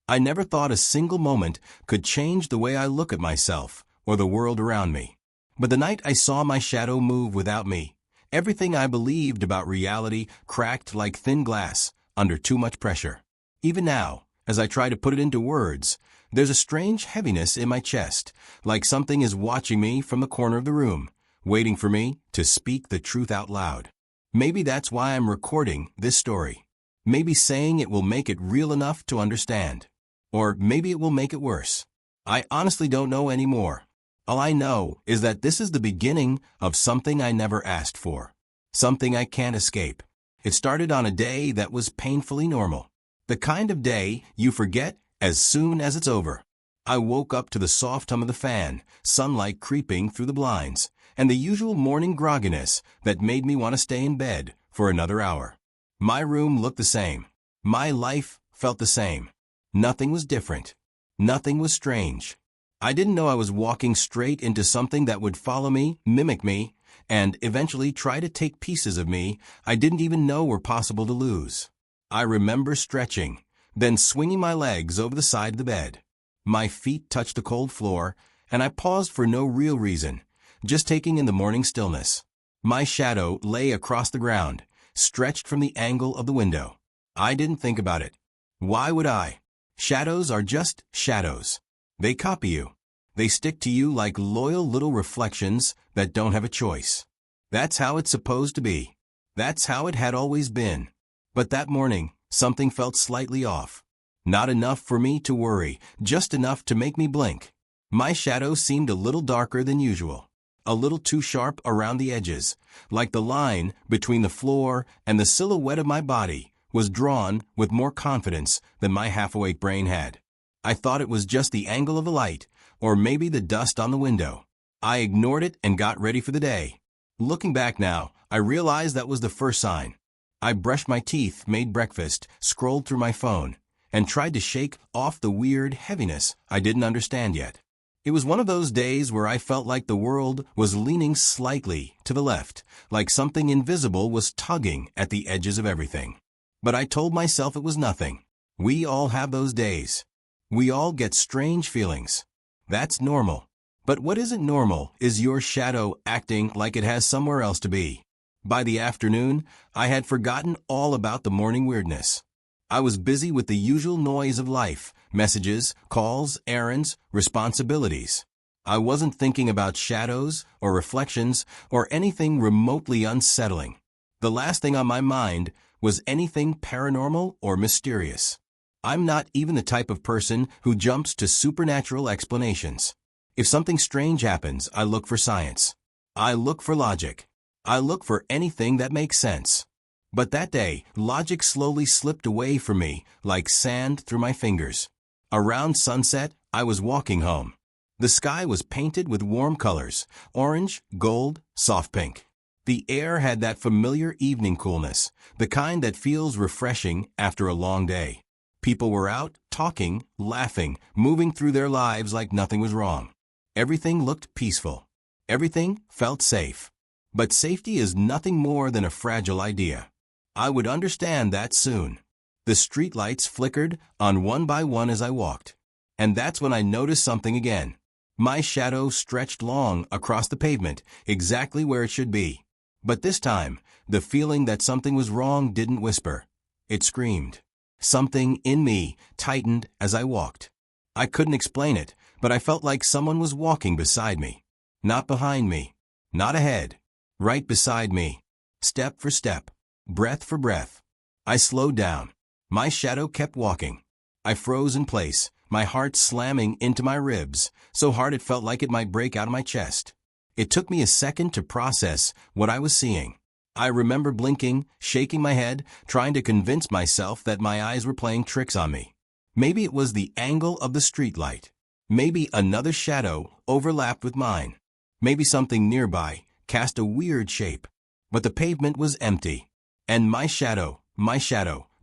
I never thought a single moment could change the way I look at myself or the world around me. But the night I saw my shadow move without me, everything I believed about reality cracked like thin glass under too much pressure. Even now, as I try to put it into words, there's a strange heaviness in my chest, like something is watching me from the corner of the room, waiting for me to speak the truth out loud. Maybe that's why I'm recording this story. Maybe saying it will make it real enough to understand. Or maybe it will make it worse. I honestly don't know anymore. All I know is that this is the beginning of something I never asked for. Something I can't escape. It started on a day that was painfully normal. The kind of day you forget as soon as it's over. I woke up to the soft hum of the fan, sunlight creeping through the blinds, and the usual morning grogginess that made me want to stay in bed for another hour. My room looked the same. My life felt the same. Nothing was different. Nothing was strange. I didn't know I was walking straight into something that would follow me, mimic me, and eventually try to take pieces of me I didn't even know were possible to lose. I remember stretching, then swinging my legs over the side of the bed. My feet touched the cold floor, and I paused for no real reason, just taking in the morning stillness. My shadow lay across the ground, stretched from the angle of the window. I didn't think about it. Why would I? Shadows are just shadows. They copy you. They stick to you like loyal little reflections that don't have a choice. That's how it's supposed to be. That's how it had always been. But that morning, something felt slightly off. Not enough for me to worry, just enough to make me blink. My shadow seemed a little darker than usual. A little too sharp around the edges, like the line between the floor and the silhouette of my body was drawn with more confidence than my half-awake brain had. I thought it was just the angle of the light, or maybe the dust on the window. I ignored it and got ready for the day. Looking back now, I realized that was the first sign. I brushed my teeth, made breakfast, scrolled through my phone, and tried to shake off the weird heaviness I didn't understand yet. It was one of those days where I felt like the world was leaning slightly to the left, like something invisible was tugging at the edges of everything. But I told myself it was nothing. We all have those days. We all get strange feelings. That's normal. But what isn't normal is your shadow acting like it has somewhere else to be. By the afternoon, I had forgotten all about the morning weirdness. I was busy with the usual noise of life, messages, calls, errands, responsibilities. I wasn't thinking about shadows or reflections or anything remotely unsettling. The last thing on my mind was anything paranormal or mysterious. I'm not even the type of person who jumps to supernatural explanations. If something strange happens, I look for science. I look for logic. I look for anything that makes sense. But that day, logic slowly slipped away from me like sand through my fingers. Around sunset, I was walking home. The sky was painted with warm colors, orange, gold, soft pink. The air had that familiar evening coolness, the kind that feels refreshing after a long day. People were out, talking, laughing, moving through their lives like nothing was wrong. Everything looked peaceful. Everything felt safe. But safety is nothing more than a fragile idea. I would understand that soon. The streetlights flickered on one by one as I walked. And that's when I noticed something again. My shadow stretched long across the pavement, exactly where it should be. But this time, the feeling that something was wrong didn't whisper. It screamed. Something in me tightened as I walked. I couldn't explain it, but I felt like someone was walking beside me. Not behind me. Not ahead. Right beside me. Step for step. Breath for breath. I slowed down. My shadow kept walking. I froze in place, my heart slamming into my ribs, so hard it felt like it might break out of my chest. It took me a second to process what I was seeing. I remember blinking, shaking my head, trying to convince myself that my eyes were playing tricks on me. Maybe it was the angle of the streetlight. Maybe another shadow overlapped with mine. Maybe something nearby cast a weird shape. But the pavement was empty. And my shadow,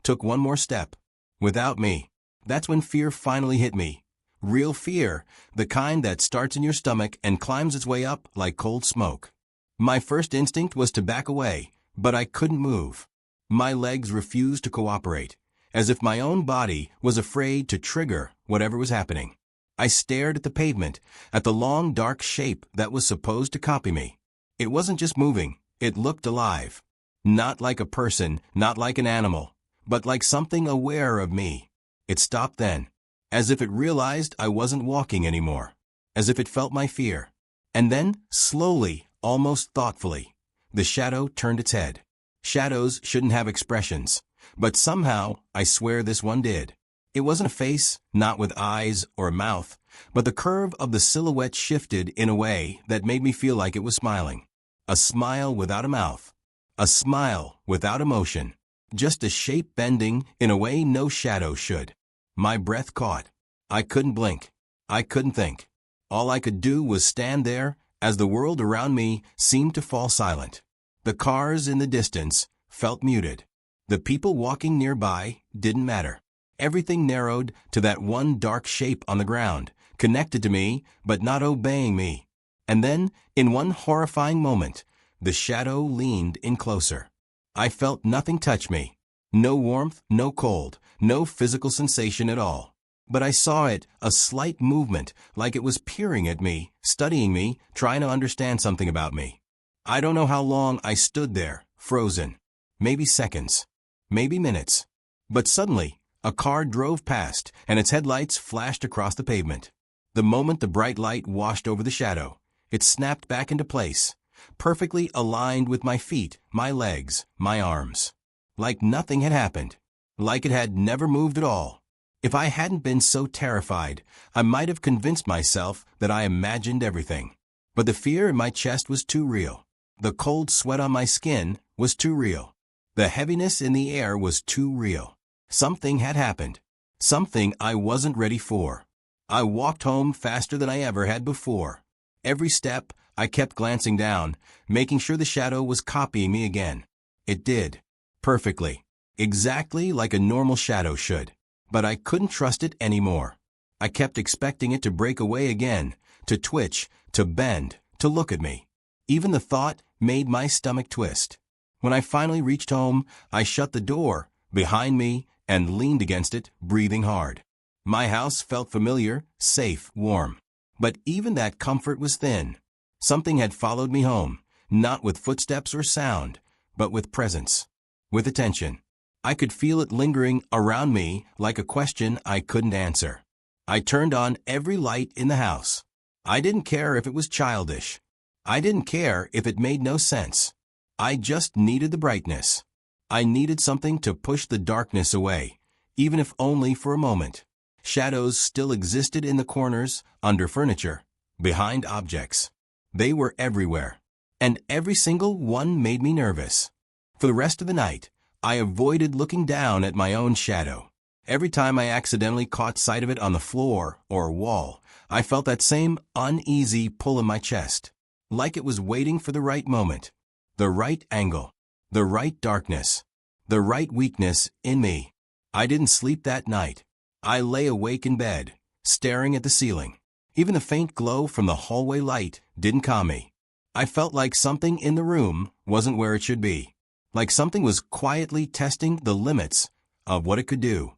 took one more step. Without me. That's when fear finally hit me. Real fear, the kind that starts in your stomach and climbs its way up like cold smoke. My first instinct was to back away, but I couldn't move. My legs refused to cooperate, as if my own body was afraid to trigger whatever was happening. I stared at the pavement, at the long dark shape that was supposed to copy me. It wasn't just moving, it looked alive. Not like a person, not like an animal, but like something aware of me. It stopped then, as if it realized I wasn't walking anymore, as if it felt my fear. And then, slowly, almost thoughtfully, the shadow turned its head. Shadows shouldn't have expressions, but somehow, I swear this one did. It wasn't a face, not with eyes or a mouth, but the curve of the silhouette shifted in a way that made me feel like it was smiling. A smile without a mouth. A smile without emotion. Just a shape bending in a way no shadow should. My breath caught. I couldn't blink. I couldn't think. All I could do was stand there as the world around me seemed to fall silent. The cars in the distance felt muted. The people walking nearby didn't matter. Everything narrowed to that one dark shape on the ground, connected to me, but not obeying me. And then, in one horrifying moment, the shadow leaned in closer. I felt nothing touch me. No warmth, no cold, no physical sensation at all. But I saw it, a slight movement, like it was peering at me, studying me, trying to understand something about me. I don't know how long I stood there, frozen. Maybe seconds. Maybe minutes. But suddenly, a car drove past, and its headlights flashed across the pavement. The moment the bright light washed over the shadow, it snapped back into place, perfectly aligned with my feet, my legs, my arms. Like nothing had happened. Like it had never moved at all. If I hadn't been so terrified, I might have convinced myself that I imagined everything. But the fear in my chest was too real. The cold sweat on my skin was too real. The heaviness in the air was too real. Something had happened. Something I wasn't ready for. I walked home faster than I ever had before. Every step, I kept glancing down, making sure the shadow was copying me again. It did. Perfectly. Exactly like a normal shadow should. But I couldn't trust it anymore. I kept expecting it to break away again, to twitch, to bend, to look at me. Even the thought made my stomach twist. When I finally reached home, I shut the door behind me and leaned against it, breathing hard. My house felt familiar, safe, warm. But even that comfort was thin. Something had followed me home, not with footsteps or sound, but with presence, with attention. I could feel it lingering around me like a question I couldn't answer. I turned on every light in the house. I didn't care if it was childish. I didn't care if it made no sense. I just needed the brightness. I needed something to push the darkness away, even if only for a moment. Shadows still existed in the corners, under furniture, behind objects. They were everywhere, and every single one made me nervous. For the rest of the night, I avoided looking down at my own shadow. Every time I accidentally caught sight of it on the floor or wall, I felt that same uneasy pull in my chest, like it was waiting for the right moment, the right angle, the right darkness, the right weakness in me. I didn't sleep that night. I lay awake in bed, staring at the ceiling. Even the faint glow from the hallway light didn't calm me. I felt like something in the room wasn't where it should be, like something was quietly testing the limits of what it could do.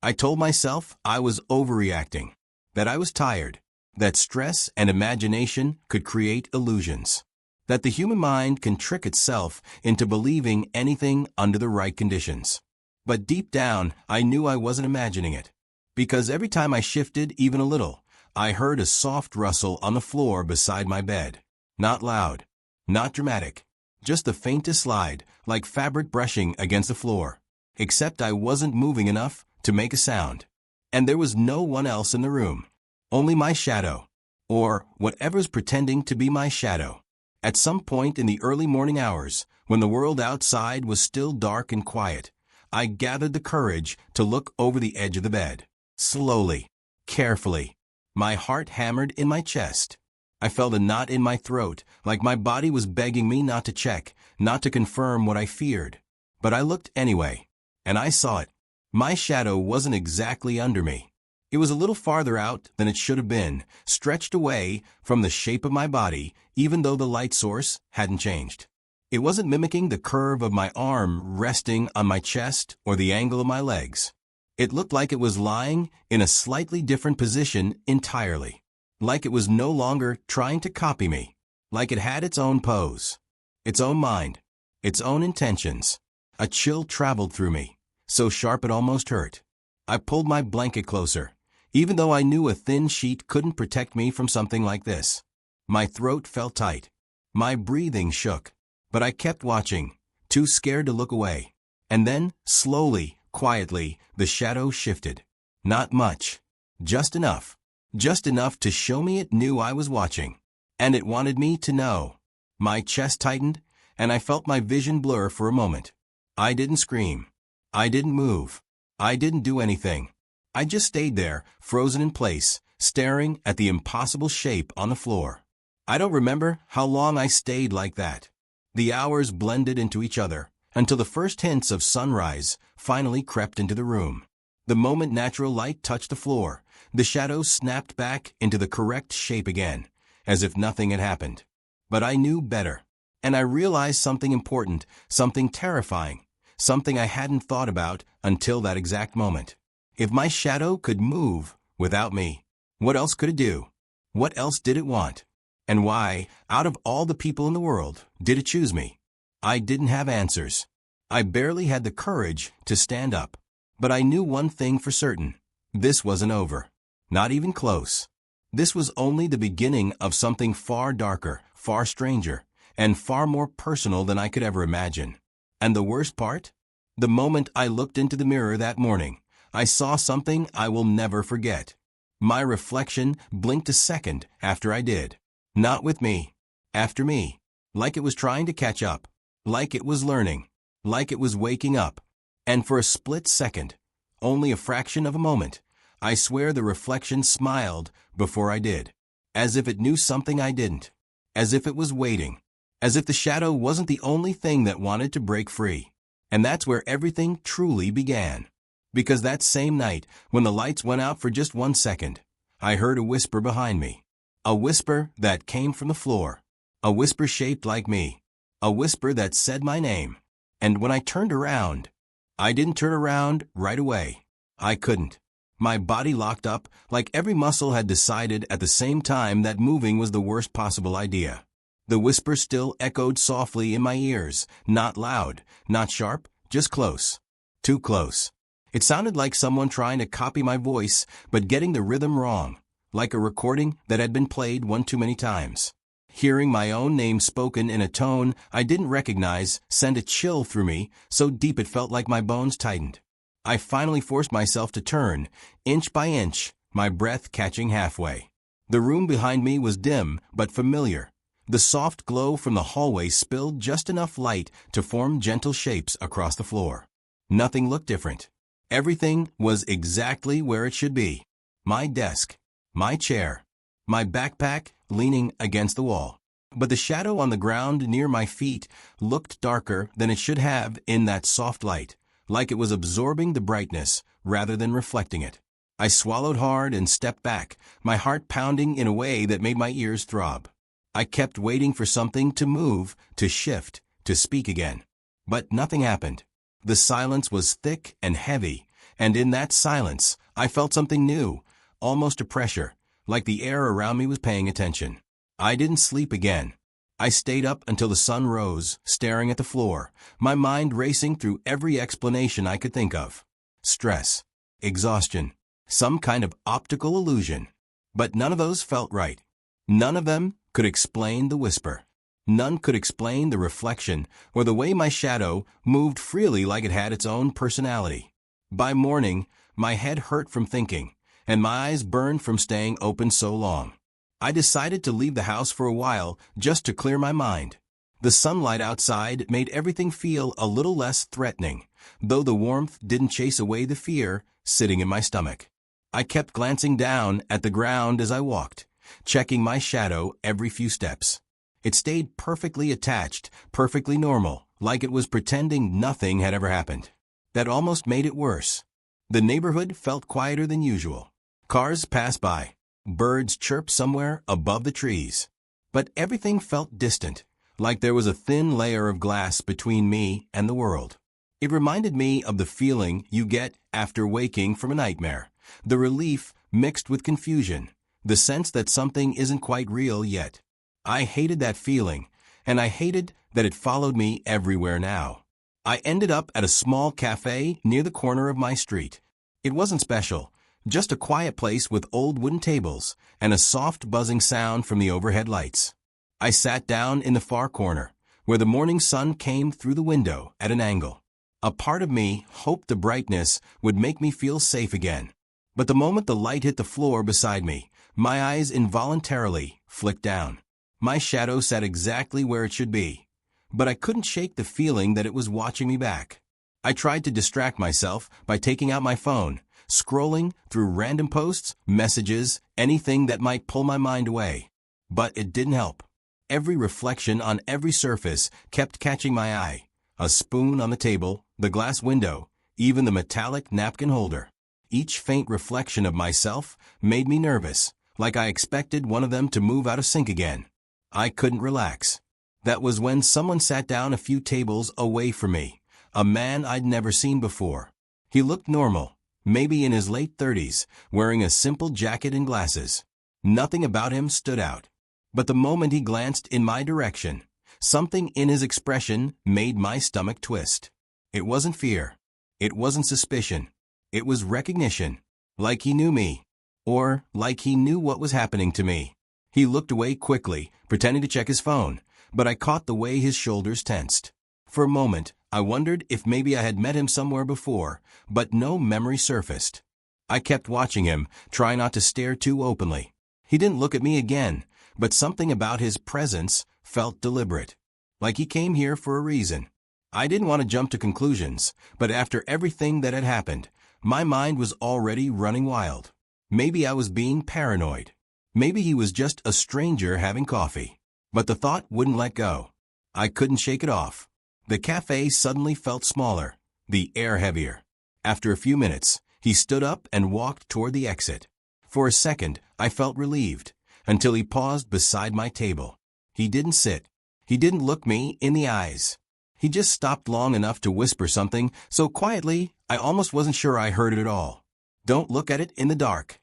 I told myself I was overreacting, that I was tired, that stress and imagination could create illusions, that the human mind can trick itself into believing anything under the right conditions. But deep down, I knew I wasn't imagining it, because every time I shifted even a little, I heard a soft rustle on the floor beside my bed. Not loud, not dramatic, just the faintest slide, like fabric brushing against the floor. Except I wasn't moving enough to make a sound. And there was no one else in the room. Only my shadow, or whatever's pretending to be my shadow. At some point in the early morning hours, when the world outside was still dark and quiet, I gathered the courage to look over the edge of the bed. Slowly, carefully. My heart hammered in my chest. I felt a knot in my throat, like my body was begging me not to check, not to confirm what I feared. But I looked anyway, and I saw it. My shadow wasn't exactly under me. It was a little farther out than it should have been, stretched away from the shape of my body, even though the light source hadn't changed. It wasn't mimicking the curve of my arm resting on my chest or the angle of my legs. It looked like it was lying in a slightly different position entirely. Like it was no longer trying to copy me. Like it had its own pose, its own mind, its own intentions. A chill traveled through me, so sharp it almost hurt. I pulled my blanket closer, even though I knew a thin sheet couldn't protect me from something like this. My throat felt tight. My breathing shook. But I kept watching, too scared to look away. And then, slowly, quietly, the shadow shifted. Not much. Just enough. Just enough to show me it knew I was watching. And it wanted me to know. My chest tightened, and I felt my vision blur for a moment. I didn't scream. I didn't move. I didn't do anything. I just stayed there, frozen in place, staring at the impossible shape on the floor. I don't remember how long I stayed like that. The hours blended into each other, until the first hints of sunrise finally crept into the room. The moment natural light touched the floor, the shadow snapped back into the correct shape again, as if nothing had happened. But I knew better, and I realized something important, something terrifying, something I hadn't thought about until that exact moment. If my shadow could move without me, what else could it do? What else did it want? And why, out of all the people in the world, did it choose me? I didn't have answers. I barely had the courage to stand up. But I knew one thing for certain. This wasn't over. Not even close. This was only the beginning of something far darker, far stranger, and far more personal than I could ever imagine. And the worst part? The moment I looked into the mirror that morning, I saw something I will never forget. My reflection blinked a second after I did. Not with me. After me. Like it was trying to catch up. Like it was learning. Like it was waking up. And for a split second, only a fraction of a moment, I swear the reflection smiled before I did. As if it knew something I didn't. As if it was waiting. As if the shadow wasn't the only thing that wanted to break free. And that's where everything truly began. Because that same night, when the lights went out for just 1 second, I heard a whisper behind me. A whisper that came from the floor. A whisper shaped like me. A whisper that said my name. And when I turned around, I didn't turn around right away. I couldn't. My body locked up, like every muscle had decided at the same time that moving was the worst possible idea. The whisper still echoed softly in my ears, not loud, not sharp, just close. Too close. It sounded like someone trying to copy my voice, but getting the rhythm wrong. Like a recording that had been played one too many times. Hearing my own name spoken in a tone I didn't recognize sent a chill through me, so deep it felt like my bones tightened. I finally forced myself to turn, inch by inch, my breath catching halfway. The room behind me was dim but familiar. The soft glow from the hallway spilled just enough light to form gentle shapes across the floor. Nothing looked different. Everything was exactly where it should be. My desk. My chair. My backpack leaning against the wall. But the shadow on the ground near my feet looked darker than it should have in that soft light, like it was absorbing the brightness rather than reflecting it. I swallowed hard and stepped back, my heart pounding in a way that made my ears throb. I kept waiting for something to move, to shift, to speak again. But nothing happened. The silence was thick and heavy, and in that silence, I felt something new. Almost a pressure, like the air around me was paying attention. I didn't sleep again. I stayed up until the sun rose, staring at the floor, my mind racing through every explanation I could think of. Stress, exhaustion, some kind of optical illusion. But none of those felt right. None of them could explain the whisper. None could explain the reflection or the way my shadow moved freely like it had its own personality. By morning, my head hurt from thinking, and my eyes burned from staying open so long. I decided to leave the house for a while just to clear my mind. The sunlight outside made everything feel a little less threatening, though the warmth didn't chase away the fear sitting in my stomach. I kept glancing down at the ground as I walked, checking my shadow every few steps. It stayed perfectly attached, perfectly normal, like it was pretending nothing had ever happened. That almost made it worse. The neighborhood felt quieter than usual. Cars passed by. Birds chirped somewhere above the trees. But everything felt distant, like there was a thin layer of glass between me and the world. It reminded me of the feeling you get after waking from a nightmare. The relief mixed with confusion. The sense that something isn't quite real yet. I hated that feeling, and I hated that it followed me everywhere now. I ended up at a small cafe near the corner of my street. It wasn't special, just a quiet place with old wooden tables and a soft buzzing sound from the overhead lights. I sat down in the far corner, where the morning sun came through the window at an angle. A part of me hoped the brightness would make me feel safe again. But the moment the light hit the floor beside me, my eyes involuntarily flicked down. My shadow sat exactly where it should be. But I couldn't shake the feeling that it was watching me back. I tried to distract myself by taking out my phone, scrolling through random posts, messages, anything that might pull my mind away. But it didn't help. Every reflection on every surface kept catching my eye. A spoon on the table, the glass window, even the metallic napkin holder. Each faint reflection of myself made me nervous, like I expected one of them to move out of sync again. I couldn't relax. That was when someone sat down a few tables away from me, a man I'd never seen before. He looked normal, maybe in his late 30s, wearing a simple jacket and glasses. Nothing about him stood out. But the moment he glanced in my direction, something in his expression made my stomach twist. It wasn't fear. It wasn't suspicion. It was recognition. Like he knew me. Or like he knew what was happening to me. He looked away quickly, pretending to check his phone, but I caught the way his shoulders tensed. For a moment, I wondered if maybe I had met him somewhere before, but no memory surfaced. I kept watching him, trying not to stare too openly. He didn't look at me again, but something about his presence felt deliberate. Like he came here for a reason. I didn't want to jump to conclusions, but after everything that had happened, my mind was already running wild. Maybe I was being paranoid. Maybe he was just a stranger having coffee. But the thought wouldn't let go. I couldn't shake it off. The cafe suddenly felt smaller, the air heavier. After a few minutes, he stood up and walked toward the exit. For a second, I felt relieved, until he paused beside my table. He didn't sit. He didn't look me in the eyes. He just stopped long enough to whisper something so quietly I almost wasn't sure I heard it at all. Don't look at it in the dark.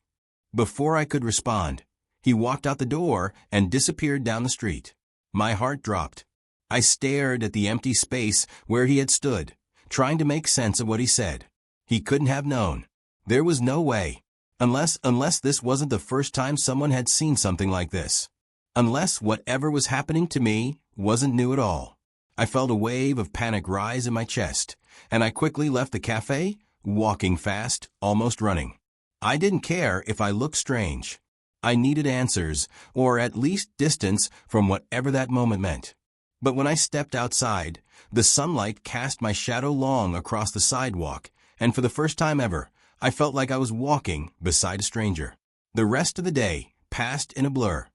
Before I could respond, he walked out the door and disappeared down the street. My heart dropped. I stared at the empty space where he had stood, trying to make sense of what he said. He couldn't have known. There was no way. Unless this wasn't the first time someone had seen something like this. Unless whatever was happening to me wasn't new at all. I felt a wave of panic rise in my chest, and I quickly left the cafe, walking fast, almost running. I didn't care if I looked strange. I needed answers, or at least distance from whatever that moment meant. But when I stepped outside, the sunlight cast my shadow long across the sidewalk, and for the first time ever, I felt like I was walking beside a stranger. The rest of the day passed in a blur.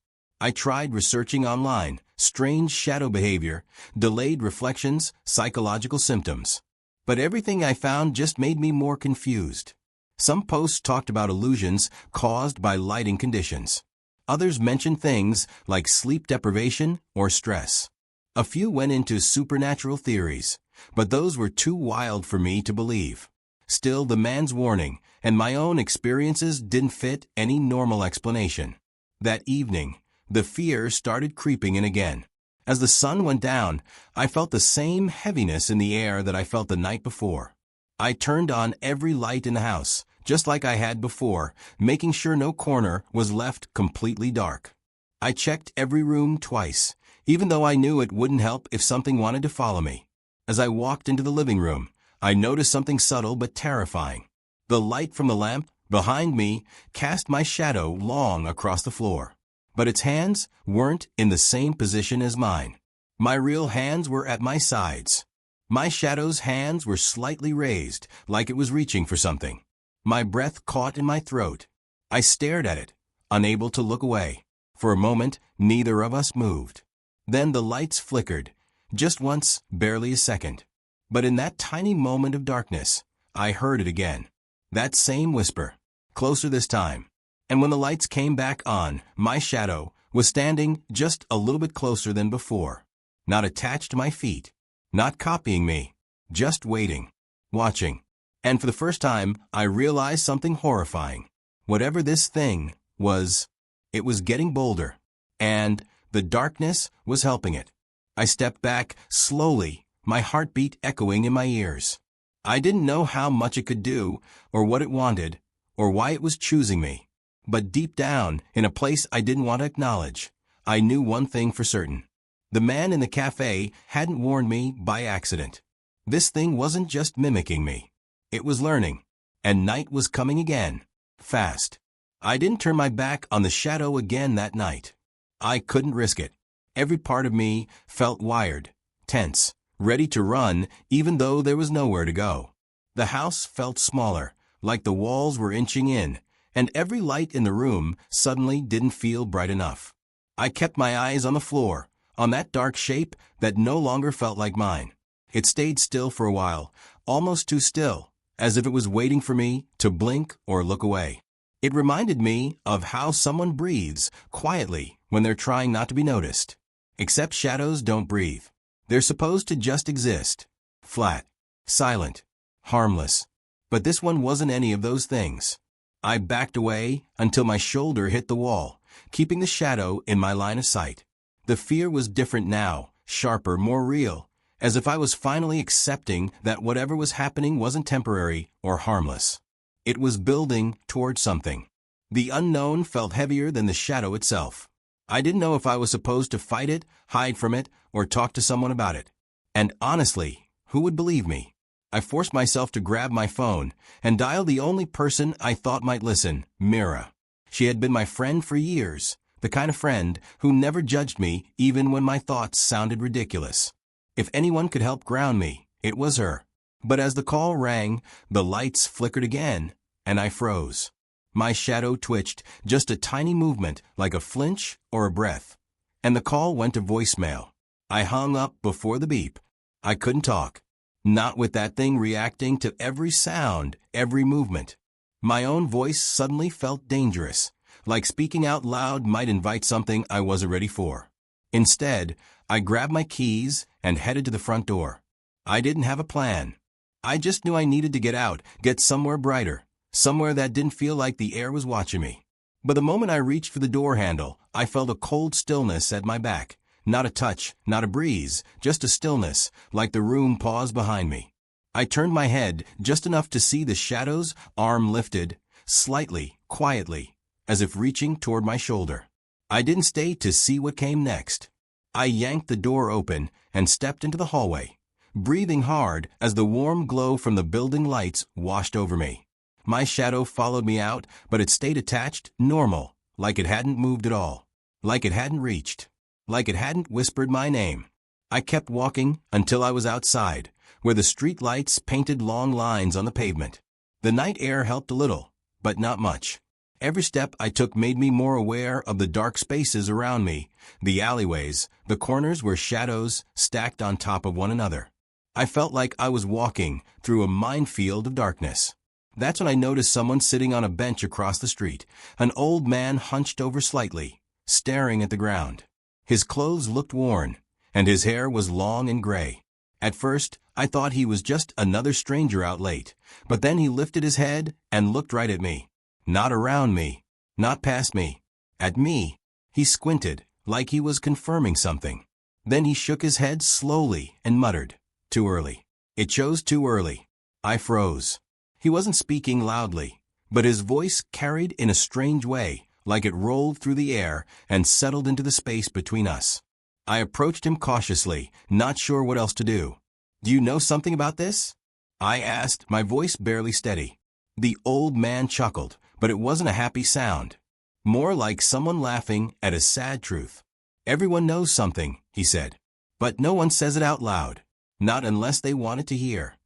I tried researching online, strange shadow behavior, delayed reflections, psychological symptoms. But everything I found just made me more confused. Some posts talked about illusions caused by lighting conditions. Others mentioned things like sleep deprivation or stress. A few went into supernatural theories, but those were too wild for me to believe. Still, the man's warning and my own experiences didn't fit any normal explanation. That evening, the fear started creeping in again. As the sun went down, I felt the same heaviness in the air that I felt the night before. I turned on every light in the house, just like I had before, making sure no corner was left completely dark. I checked every room twice, even though I knew it wouldn't help if something wanted to follow me. As I walked into the living room, I noticed something subtle but terrifying. The light from the lamp behind me cast my shadow long across the floor. But its hands weren't in the same position as mine. My real hands were at my sides. My shadow's hands were slightly raised, like it was reaching for something. My breath caught in my throat. I stared at it, unable to look away. For a moment, neither of us moved. Then the lights flickered, just once, barely a second. But in that tiny moment of darkness, I heard it again. That same whisper, closer this time. And when the lights came back on, my shadow was standing just a little bit closer than before. Not attached to my feet, not copying me, just waiting. watching. And for the first time, I realized something horrifying. Whatever this thing was, it was getting bolder. And the darkness was helping it. I stepped back slowly, my heartbeat echoing in my ears. I didn't know how much it could do, or what it wanted, or why it was choosing me. But deep down, in a place I didn't want to acknowledge, I knew one thing for certain. The man in the cafe hadn't warned me by accident. This thing wasn't just mimicking me. It was learning. And night was coming again. Fast. I didn't turn my back on the shadow again that night. I couldn't risk it. Every part of me felt wired, tense, ready to run even though there was nowhere to go. The house felt smaller, like the walls were inching in, and every light in the room suddenly didn't feel bright enough. I kept my eyes on the floor, on that dark shape that no longer felt like mine. It stayed still for a while, almost too still, as if it was waiting for me to blink or look away. It reminded me of how someone breathes quietly when they're trying not to be noticed. Except shadows don't breathe. They're supposed to just exist. Flat, silent, harmless. But this one wasn't any of those things. I backed away until my shoulder hit the wall, keeping the shadow in my line of sight. The fear was different now, sharper, more real, as if I was finally accepting that whatever was happening wasn't temporary or harmless. It was building toward something. The unknown felt heavier than the shadow itself. I didn't know if I was supposed to fight it, hide from it, or talk to someone about it. And honestly, who would believe me? I forced myself to grab my phone and dial the only person I thought might listen, Mira. She had been my friend for years, the kind of friend who never judged me even when my thoughts sounded ridiculous. If anyone could help ground me, it was her. But as the call rang, the lights flickered again, and I froze. My shadow twitched, just a tiny movement like a flinch or a breath. And the call went to voicemail. I hung up before the beep. I couldn't talk. Not with that thing reacting to every sound, every movement. My own voice suddenly felt dangerous, like speaking out loud might invite something I wasn't ready for. Instead, I grabbed my keys and headed to the front door. I didn't have a plan. I just knew I needed to get out, get somewhere brighter, somewhere that didn't feel like the air was watching me. But the moment I reached for the door handle, I felt a cold stillness at my back. Not a touch, not a breeze, just a stillness, like the room paused behind me. I turned my head just enough to see the shadow's arm lifted, slightly, quietly, as if reaching toward my shoulder. I didn't stay to see what came next. I yanked the door open and stepped into the hallway, breathing hard as the warm glow from the building lights washed over me. My shadow followed me out, but it stayed attached, normal, like it hadn't moved at all, like it hadn't reached, like it hadn't whispered my name. I kept walking until I was outside, where the street lights painted long lines on the pavement. The night air helped a little, but not much. Every step I took made me more aware of the dark spaces around me, the alleyways, the corners where shadows stacked on top of one another. I felt like I was walking through a minefield of darkness. That's when I noticed someone sitting on a bench across the street, an old man hunched over slightly, staring at the ground. His clothes looked worn, and his hair was long and gray. At first, I thought he was just another stranger out late, but then he lifted his head and looked right at me. Not around me, not past me, at me. He squinted, like he was confirming something. Then he shook his head slowly and muttered, "Too early." It chose too early. I froze. He wasn't speaking loudly, but his voice carried in a strange way, like it rolled through the air and settled into the space between us. I approached him cautiously, not sure what else to do. "Do you know something about this?" I asked, my voice barely steady. The old man chuckled, but it wasn't a happy sound. More like someone laughing at a sad truth. "Everyone knows something," he said. "But no one says it out loud. Not unless they want it to hear."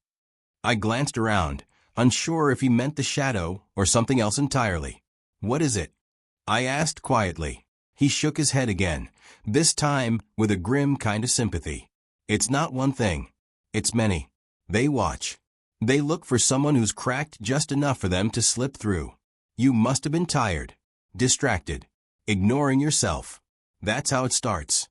I glanced around, unsure if he meant the shadow or something else entirely. "What is it?" I asked quietly. He shook his head again, this time with a grim kind of sympathy. "It's not one thing. It's many. They watch. They look for someone who's cracked just enough for them to slip through. You must have been tired, distracted, ignoring yourself. That's how it starts."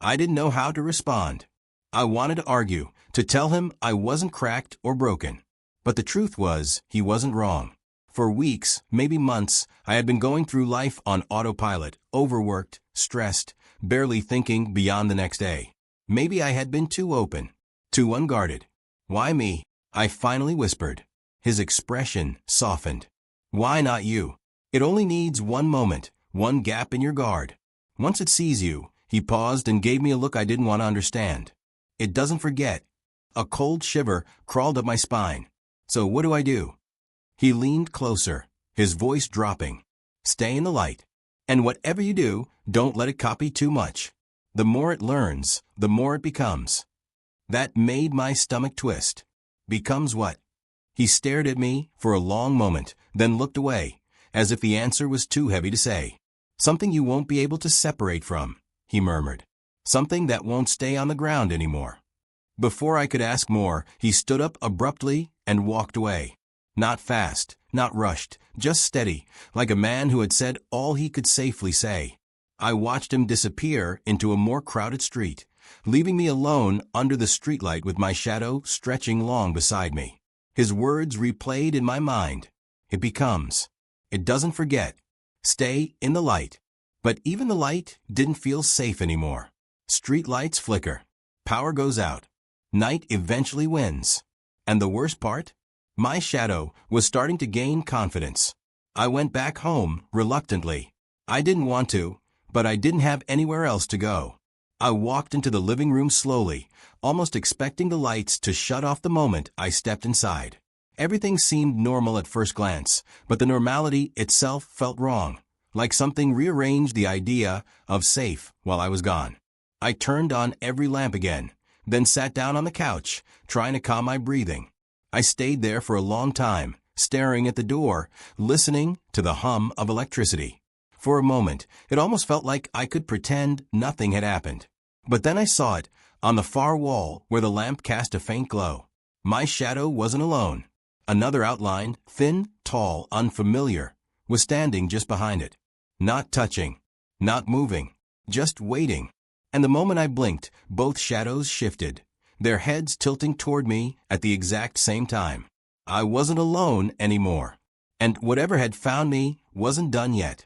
I didn't know how to respond. I wanted to argue, to tell him I wasn't cracked or broken. But the truth was, he wasn't wrong. For weeks, maybe months, I had been going through life on autopilot, overworked, stressed, barely thinking beyond the next day. Maybe I had been too open, too unguarded. Why me? I finally whispered. His expression softened. Why not you? It only needs one moment, one gap in your guard. Once it sees you, he paused and gave me a look I didn't want to understand. It doesn't forget. A cold shiver crawled up my spine. So what do? He leaned closer, his voice dropping. Stay in the light. And whatever you do, don't let it copy too much. The more it learns, the more it becomes. That made my stomach twist. Becomes what? He stared at me for a long moment, then looked away, as if the answer was too heavy to say. Something you won't be able to separate from, he murmured. Something that won't stay on the ground anymore. Before I could ask more, he stood up abruptly and walked away. Not fast, not rushed, just steady, like a man who had said all he could safely say. I watched him disappear into a more crowded street, leaving me alone under the streetlight with my shadow stretching long beside me. His words replayed in my mind. It becomes. It doesn't forget. Stay in the light. But even the light didn't feel safe anymore. Street lights flicker. Power goes out. Night eventually wins. And the worst part? My shadow was starting to gain confidence. I went back home reluctantly. I didn't want to, but I didn't have anywhere else to go. I walked into the living room slowly, almost expecting the lights to shut off the moment I stepped inside. Everything seemed normal at first glance, but the normality itself felt wrong, like something rearranged the idea of safe while I was gone. I turned on every lamp again, then sat down on the couch, trying to calm my breathing. I stayed there for a long time, staring at the door, listening to the hum of electricity. For a moment, it almost felt like I could pretend nothing had happened. But then I saw it, on the far wall where the lamp cast a faint glow. My shadow wasn't alone. Another outline, thin, tall, unfamiliar, was standing just behind it. Not touching, not moving, just waiting. And the moment I blinked, both shadows shifted, their heads tilting toward me at the exact same time. I wasn't alone anymore. And whatever had found me wasn't done yet.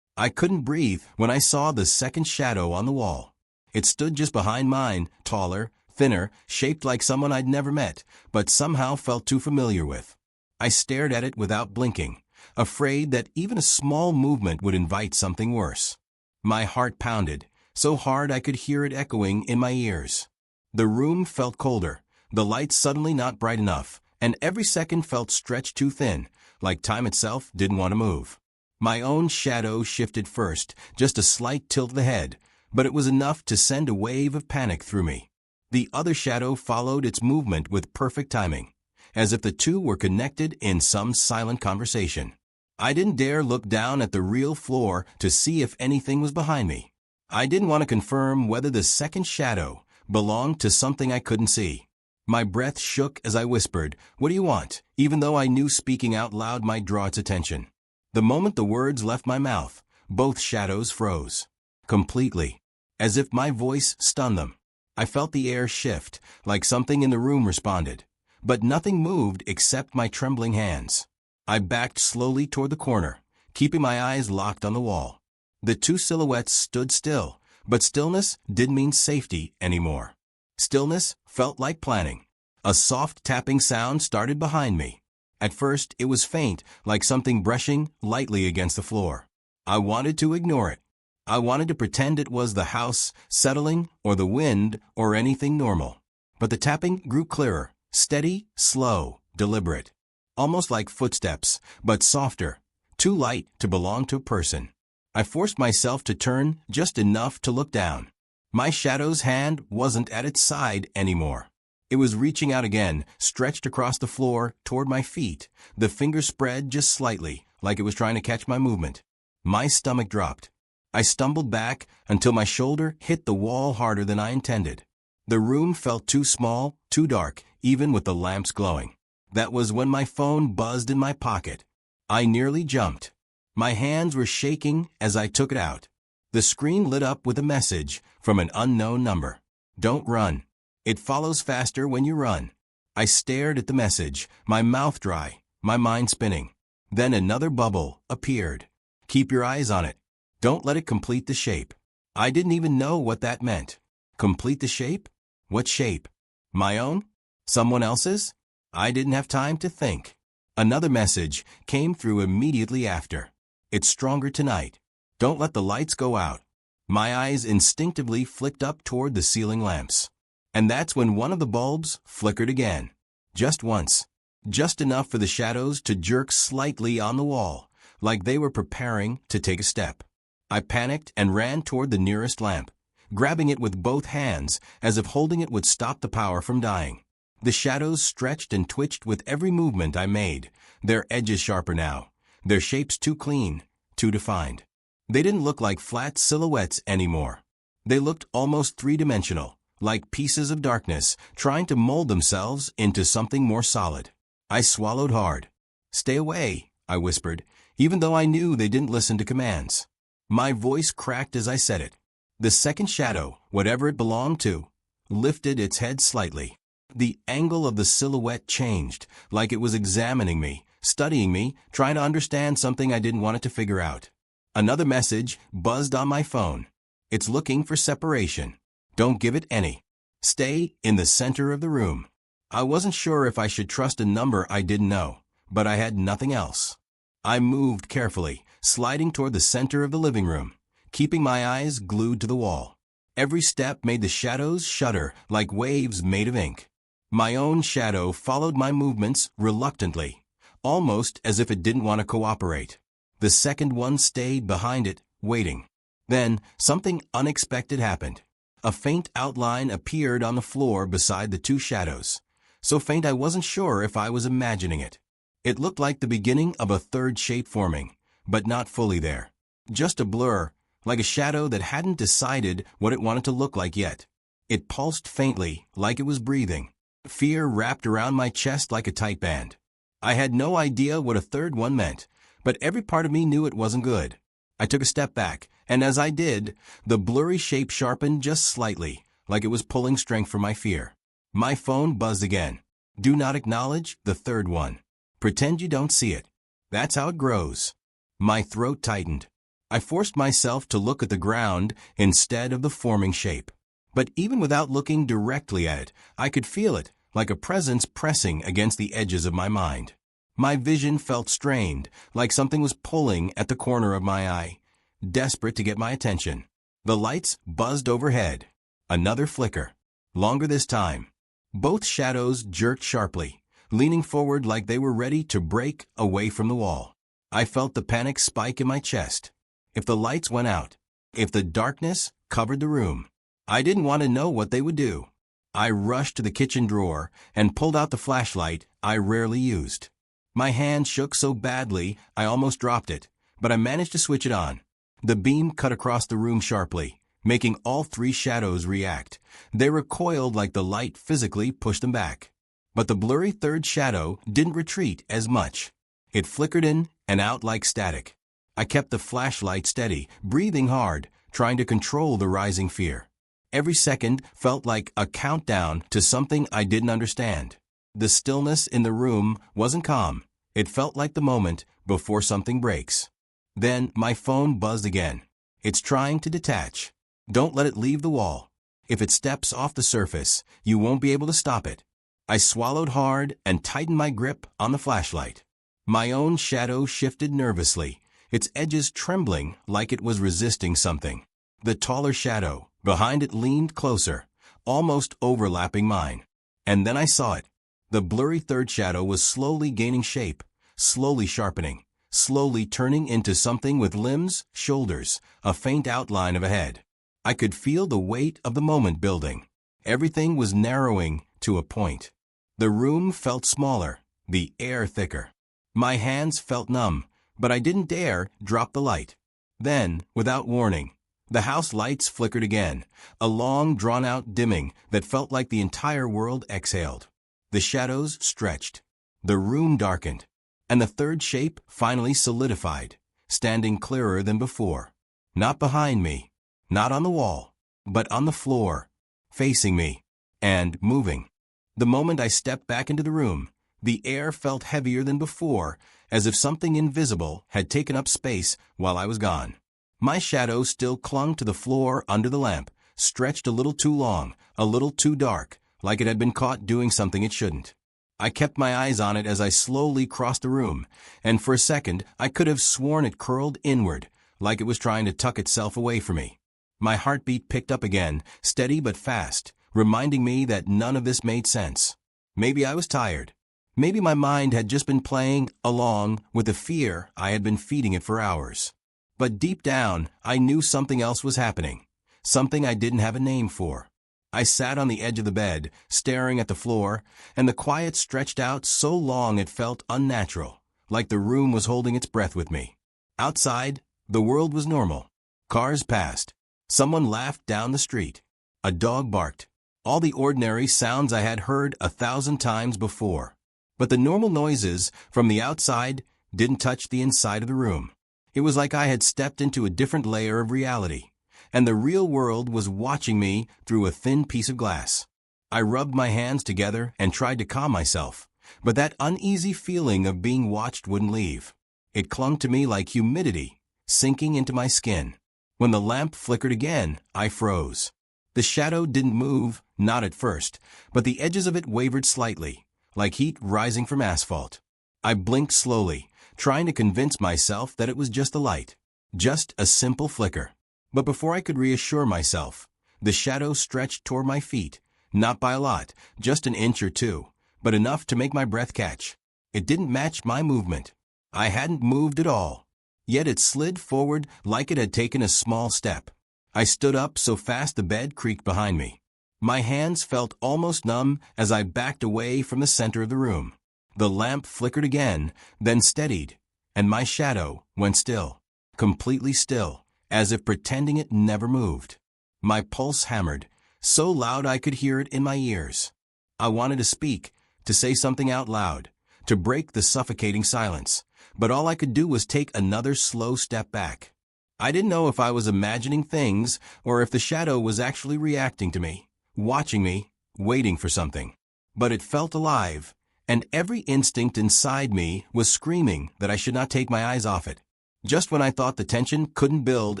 I couldn't breathe when I saw the second shadow on the wall. It stood just behind mine, taller, thinner, shaped like someone I'd never met, but somehow felt too familiar with. I stared at it without blinking, afraid that even a small movement would invite something worse. My heart pounded, so hard I could hear it echoing in my ears. The room felt colder, the lights suddenly not bright enough, and every second felt stretched too thin, like time itself didn't want to move. My own shadow shifted first, just a slight tilt of the head, but it was enough to send a wave of panic through me. The other shadow followed its movement with perfect timing, as if the two were connected in some silent conversation. I didn't dare look down at the real floor to see if anything was behind me. I didn't want to confirm whether the second shadow belonged to something I couldn't see. My breath shook as I whispered, "What do you want?" even though I knew speaking out loud might draw its attention. The moment the words left my mouth, both shadows froze. Completely. As if my voice stunned them. I felt the air shift, like something in the room responded. But nothing moved except my trembling hands. I backed slowly toward the corner, keeping my eyes locked on the wall. The two silhouettes stood still, but stillness didn't mean safety anymore. Stillness felt like planning. A soft tapping sound started behind me. At first, it was faint, like something brushing lightly against the floor. I wanted to ignore it. I wanted to pretend it was the house settling, or the wind, or anything normal. But the tapping grew clearer, steady, slow, deliberate. Almost like footsteps, but softer, too light to belong to a person. I forced myself to turn just enough to look down. My shadow's hand wasn't at its side anymore. It was reaching out again, stretched across the floor toward my feet, the fingers spread just slightly, like it was trying to catch my movement. My stomach dropped. I stumbled back until my shoulder hit the wall harder than I intended. The room felt too small, too dark, even with the lamps glowing. That was when my phone buzzed in my pocket. I nearly jumped. My hands were shaking as I took it out. The screen lit up with a message from an unknown number. "Don't run. It follows faster when you run. I stared at the message, my mouth dry, my mind spinning. Then another bubble appeared. Keep your eyes on it. Don't let it complete the shape. I didn't even know what that meant. Complete the shape? What shape? My own? Someone else's? I didn't have time to think. Another message came through immediately after. It's stronger tonight. Don't let the lights go out. My eyes instinctively flicked up toward the ceiling lamps. And that's when one of the bulbs flickered again. Just once. Just enough for the shadows to jerk slightly on the wall, like they were preparing to take a step. I panicked and ran toward the nearest lamp, grabbing it with both hands as if holding it would stop the power from dying. The shadows stretched and twitched with every movement I made, their edges sharper now, their shapes too clean, too defined. They didn't look like flat silhouettes anymore. They looked almost three-dimensional, like pieces of darkness trying to mold themselves into something more solid. I swallowed hard. "Stay away," I whispered, even though I knew they didn't listen to commands. My voice cracked as I said it. The second shadow, whatever it belonged to, lifted its head slightly. The angle of the silhouette changed, like it was examining me, studying me, trying to understand something I didn't want it to figure out. Another message buzzed on my phone. "It's looking for separation. Don't give it any. Stay in the center of the room." I wasn't sure if I should trust a number I didn't know, but I had nothing else. I moved carefully, sliding toward the center of the living room, keeping my eyes glued to the wall. Every step made the shadows shudder like waves made of ink. My own shadow followed my movements reluctantly, almost as if it didn't want to cooperate. The second one stayed behind it, waiting. Then, something unexpected happened. A faint outline appeared on the floor beside the two shadows, so faint I wasn't sure if I was imagining it. It looked like the beginning of a third shape forming, but not fully there. Just a blur, like a shadow that hadn't decided what it wanted to look like yet. It pulsed faintly, like it was breathing. Fear wrapped around my chest like a tight band. I had no idea what a third one meant, but every part of me knew it wasn't good. I took a step back, and as I did, the blurry shape sharpened just slightly, like it was pulling strength from my fear. My phone buzzed again. "Do not acknowledge the third one. Pretend you don't see it. That's how it grows." My throat tightened. I forced myself to look at the ground instead of the forming shape. But even without looking directly at it, I could feel it, like a presence pressing against the edges of my mind. My vision felt strained, like something was pulling at the corner of my eye, desperate to get my attention. The lights buzzed overhead. Another flicker. Longer this time. Both shadows jerked sharply, leaning forward like they were ready to break away from the wall. I felt the panic spike in my chest. If the lights went out, if the darkness covered the room, I didn't want to know what they would do. I rushed to the kitchen drawer and pulled out the flashlight I rarely used. My hand shook so badly I almost dropped it, but I managed to switch it on. The beam cut across the room sharply, making all three shadows react. They recoiled like the light physically pushed them back. But the blurry third shadow didn't retreat as much. It flickered in and out like static. I kept the flashlight steady, breathing hard, trying to control the rising fear. Every second felt like a countdown to something I didn't understand. The stillness in the room wasn't calm. It felt like the moment before something breaks. Then my phone buzzed again. "It's trying to detach. Don't let it leave the wall. If it steps off the surface, you won't be able to stop it." I swallowed hard and tightened my grip on the flashlight. My own shadow shifted nervously, its edges trembling like it was resisting something. The taller shadow behind it leaned closer, almost overlapping mine. And then I saw it. The blurry third shadow was slowly gaining shape, slowly sharpening, slowly turning into something with limbs, shoulders, a faint outline of a head. I could feel the weight of the moment building. Everything was narrowing to a point. The room felt smaller, the air thicker. My hands felt numb, but I didn't dare drop the light. Then, without warning, the house lights flickered again, a long, drawn-out dimming that felt like the entire world exhaled. The shadows stretched. The room darkened. And the third shape finally solidified, standing clearer than before. Not behind me, not on the wall, but on the floor, facing me. and moving. The moment I stepped back into the room, the air felt heavier than before, as if something invisible had taken up space while I was gone. My shadow still clung to the floor under the lamp, stretched a little too long, a little too dark, like it had been caught doing something it shouldn't. I kept my eyes on it as I slowly crossed the room, and for a second I could have sworn it curled inward, like it was trying to tuck itself away from me. My heartbeat picked up again, steady but fast, reminding me that none of this made sense. Maybe I was tired. Maybe my mind had just been playing along with the fear I had been feeding it for hours. But deep down, I knew something else was happening, something I didn't have a name for. I sat on the edge of the bed, staring at the floor, and the quiet stretched out so long it felt unnatural, like the room was holding its breath with me. Outside, the world was normal. Cars passed. Someone laughed down the street. A dog barked. All the ordinary sounds I had heard 1,000 times before. But the normal noises from the outside didn't touch the inside of the room. It was like I had stepped into a different layer of reality, and the real world was watching me through a thin piece of glass. I rubbed my hands together and tried to calm myself, but that uneasy feeling of being watched wouldn't leave. It clung to me like humidity, sinking into my skin. When the lamp flickered again, I froze. The shadow didn't move, not at first, but the edges of it wavered slightly, like heat rising from asphalt. I blinked slowly, trying to convince myself that it was just a light, just a simple flicker. But before I could reassure myself, the shadow stretched toward my feet, not by a lot, just an inch or two, but enough to make my breath catch. It didn't match my movement. I hadn't moved at all. Yet it slid forward like it had taken a small step. I stood up so fast the bed creaked behind me. My hands felt almost numb as I backed away from the center of the room. The lamp flickered again, then steadied, and my shadow went still, completely still, as if pretending it never moved. My pulse hammered, so loud I could hear it in my ears. I wanted to speak, to say something out loud, to break the suffocating silence, but all I could do was take another slow step back. I didn't know if I was imagining things or if the shadow was actually reacting to me, watching me, waiting for something. But it felt alive, and every instinct inside me was screaming that I should not take my eyes off it. Just when I thought the tension couldn't build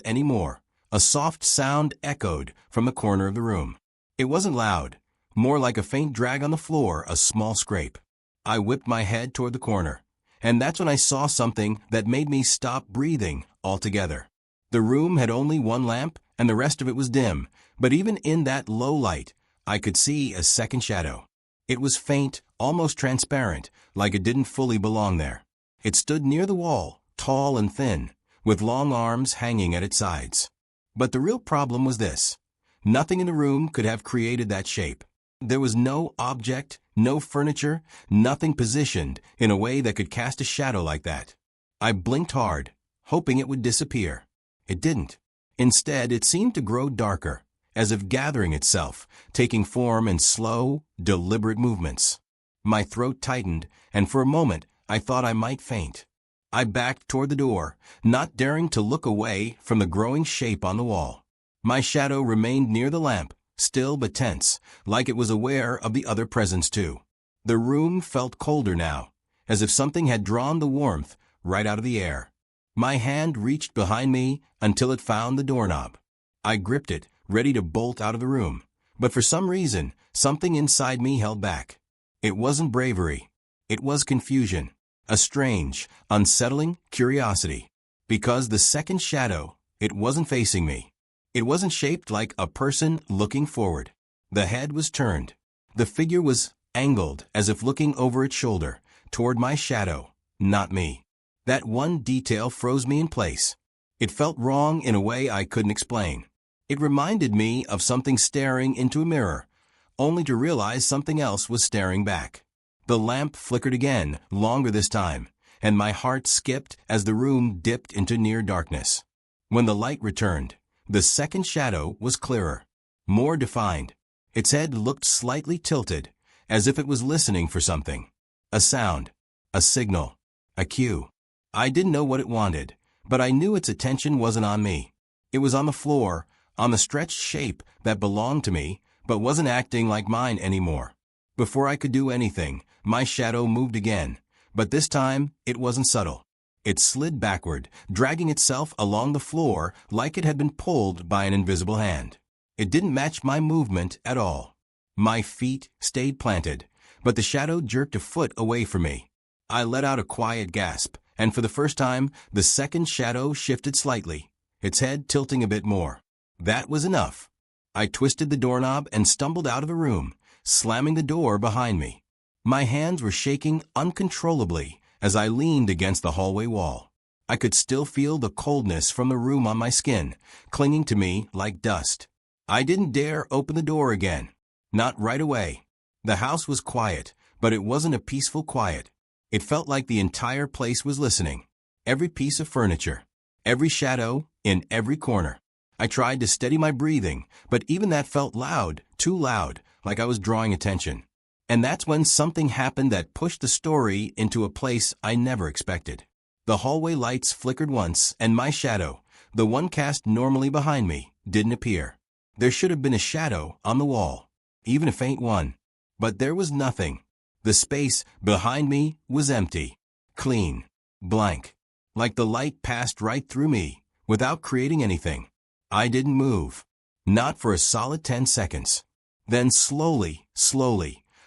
any more, a soft sound echoed from the corner of the room. It wasn't loud, more like a faint drag on the floor, a small scrape. I whipped my head toward the corner, and that's when I saw something that made me stop breathing altogether. The room had only one lamp, and the rest of it was dim, but even in that low light, I could see a second shadow. It was faint, almost transparent, like it didn't fully belong there. It stood near the wall, tall and thin, with long arms hanging at its sides. But the real problem was this. Nothing in the room could have created that shape. There was no object, no furniture, nothing positioned in a way that could cast a shadow like that. I blinked hard, hoping it would disappear. It didn't. Instead, it seemed to grow darker, as if gathering itself, taking form in slow, deliberate movements. My throat tightened, and for a moment I thought I might faint. I backed toward the door, not daring to look away from the growing shape on the wall. My shadow remained near the lamp, still but tense, like it was aware of the other presence too. The room felt colder now, as if something had drawn the warmth right out of the air. My hand reached behind me until it found the doorknob. I gripped it, ready to bolt out of the room, but for some reason, something inside me held back. It wasn't bravery. It was confusion, a strange, unsettling curiosity. Because the second shadow, it wasn't facing me. It wasn't shaped like a person looking forward. The head was turned. The figure was angled as if looking over its shoulder, toward my shadow, not me. That one detail froze me in place. It felt wrong in a way I couldn't explain. It reminded me of something staring into a mirror, only to realize something else was staring back. The lamp flickered again, longer this time, and my heart skipped as the room dipped into near darkness. When the light returned, the second shadow was clearer, more defined. Its head looked slightly tilted, as if it was listening for something. A sound, a signal, a cue. I didn't know what it wanted, but I knew its attention wasn't on me. It was on the floor, on the stretched shape that belonged to me, but wasn't acting like mine anymore. Before I could do anything, my shadow moved again, but this time it wasn't subtle. It slid backward, dragging itself along the floor like it had been pulled by an invisible hand. It didn't match my movement at all. My feet stayed planted, but the shadow jerked a foot away from me. I let out a quiet gasp, and for the first time, the second shadow shifted slightly, its head tilting a bit more. That was enough. I twisted the doorknob and stumbled out of the room, slamming the door behind me. My hands were shaking uncontrollably as I leaned against the hallway wall. I could still feel the coldness from the room on my skin, clinging to me like dust. I didn't dare open the door again. Not right away. The house was quiet, but it wasn't a peaceful quiet. It felt like the entire place was listening. Every piece of furniture, every shadow, in every corner. I tried to steady my breathing, but even that felt loud, too loud, like I was drawing attention. And that's when something happened that pushed the story into a place I never expected. The hallway lights flickered once, and my shadow, the one cast normally behind me, didn't appear. There should have been a shadow on the wall, even a faint one. But there was nothing. The space behind me was empty, clean, blank, like the light passed right through me, without creating anything. I didn't move. Not for a solid 10 seconds. Then slowly,